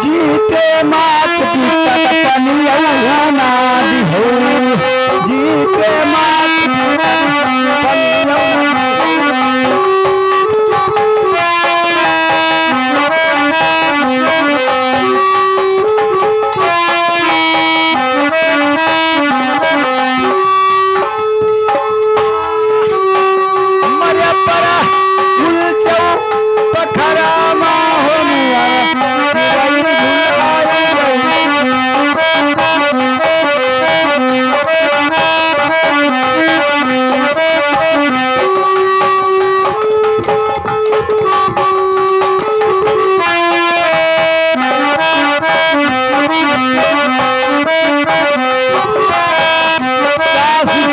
जीते मात पिता पनिया ना दिहो जीते मात पिता मरे परा उलचो पखरा मा होनिया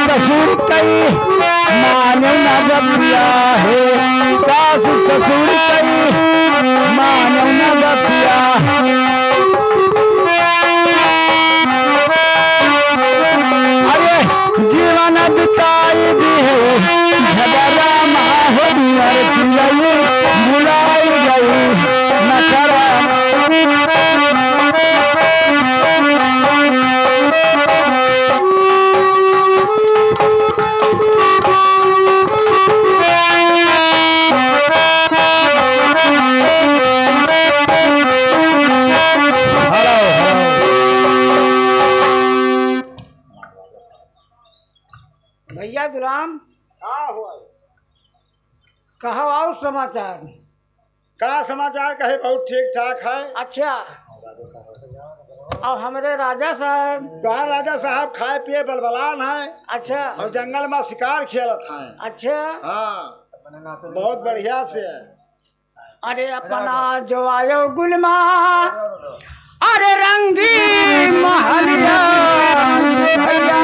ससुर कई माने न बतिया है सास ससुर कई माने न बतिया अरे जीवन बिताई भी है झगड़ा माहौल चिड़ै बुलाई गई नखरा भैया गुलाम हाँ हुआ कहो और समाचार। का समाचार कहे बहुत ठीक ठाक है। अच्छा और हमारे राजा साहब तोहार राजा साहब खाए पिए बलबलान है अच्छा और जंगल में शिकार खेलत है। अच्छा हाँ बहुत बढ़िया से है। अरे अपना जो आयो गुलमा अरे रंगी महलिया भैया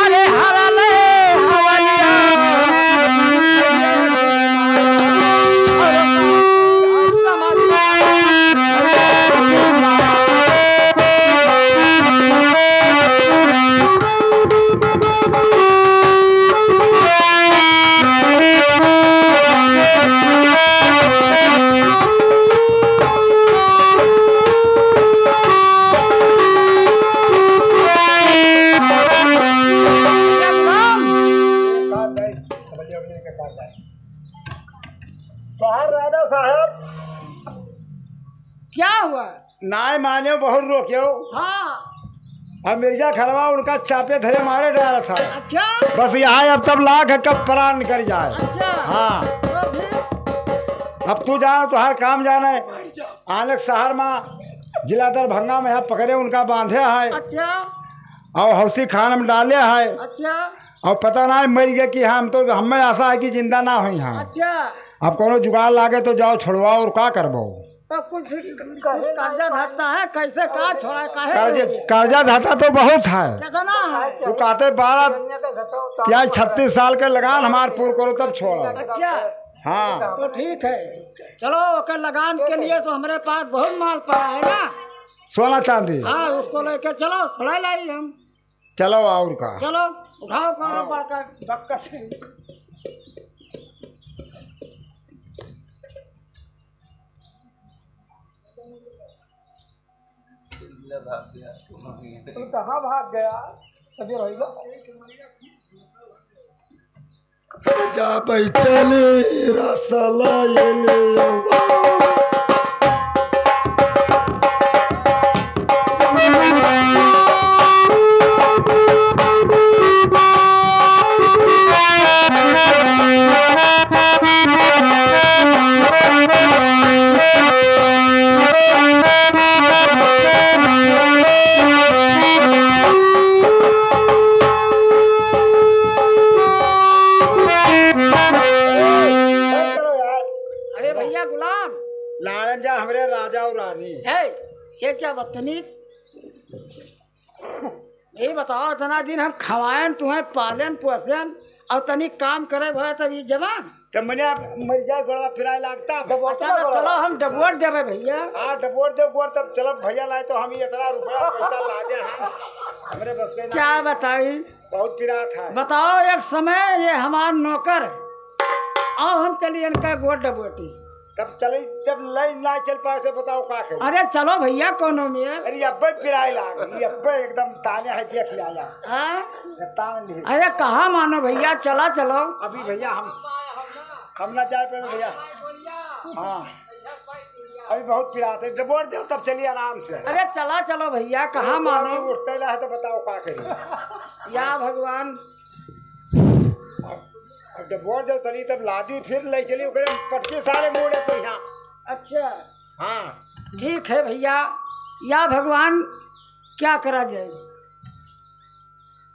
अरे तोहार राजा साहब क्या हुआ। नाय माने बहुत रोक्यो हाँ अब मिर्जा खलवा उनका चापे धरे मारे डाला था। अच्छा बस यहाँ अब तब लाख कब प्राण निकल जाए। अच्छा हाँ तो फिर अब तू जाना तो हर काम जाना है। आनक शहर में जिला दरभंगा में है पकड़े उनका बांधे है अच्छा और हौसी खान में डाले है अच्छा और पता ना मर गए कि हम तो हमें आशा है कि जिंदा ना हुई यहाँ। अच्छा अब कोनो जुगाड़ लागे तो जाओ छोड़वाओ और का करबो। तो कुछ कर्जा धरता है कैसे का छोड़ा काहे कर्जा धरता तो बहुत है। कितना है। वो कहते 36 साल के लगान हमार पूर करो तब छोड़ो। अच्छा हाँ तो ठीक है चलो ओके लगान के लिए तो हमारे पास बहुत माल पड़ा है ना सोना चांदी। हाँ उसको लेके चलो थोड़ा लाई हम चलो और का चलो उठाओ कौन पड़कर धक्का से कहाँ भाग गया सभी रहेगा जा भाई चले रसला ये ले राजा और रानी। है ये क्या बदतमीज, ये बताओ इतना दिन हम खवाएं तुम्हें पालन पोषण और तनी काम करे भय तब ये जवान। तो मैंने मर जाए गोड़वा फिराए लागता। अच्छा तो चलो हम डबोट देवे भैया। हाँ डबोर दे गोड़ तब चलो भैया लाए तो हम इतना रुपया पैसा ला दे हम हमरे बस के क्या बताई बहुत पिरात है। बताओ एक समय ये हमार नौकर आओ हम चलिए इनका गोड़ डबोटी। तब चले जब लाइन ना चल पाए तो बताओ का करें। अरे चलो भैया कोनो में। अरे अब्बे पिराए लाग ये अब्बे एकदम ताने है देख लिया हाँ? तान ली। अरे कहाँ मानो भैया, चला चलो। अभी भैया हम ना जाए पे भैया। हाँ अभी बहुत पिरात है डबोर दो तब चलिए आराम से। अरे चला चलो भैया, कहाँ मानो। उठते है तो बताओ का करें। या भगवान अब डबोर दो तली तब लादी फिर ले चली ओकरे पटके सारे मोड़े पे यहाँ। अच्छा हाँ ठीक है भैया, या भगवान क्या करा जाए।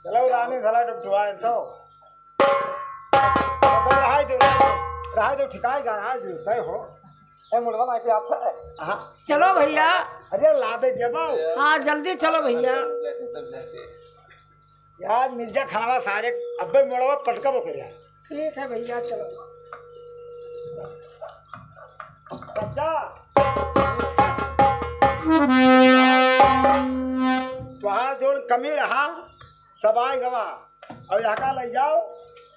चलो रानी भला डबुआए तो रहा दो ठिकाएगा आज तय हो ए मुड़वा माई पे आप है। हाँ चलो भैया। अरे ला दे जमाओ हाँ जल्दी चलो भैया। यार मिर्जा खाना सारे अब्बे मोड़वा पटका बो करे। ठीक है भैया चलो। बच्चा तुहार जो कमी रहा सब आए गवा और यहाँ का ले जाओ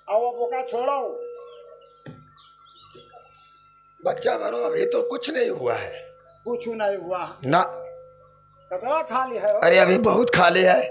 और वो बोका छोड़ो। बच्चा भरो अभी तो कुछ नहीं हुआ है। कुछ नहीं हुआ ना कतरा खाली है। अरे अभी बहुत खाली है।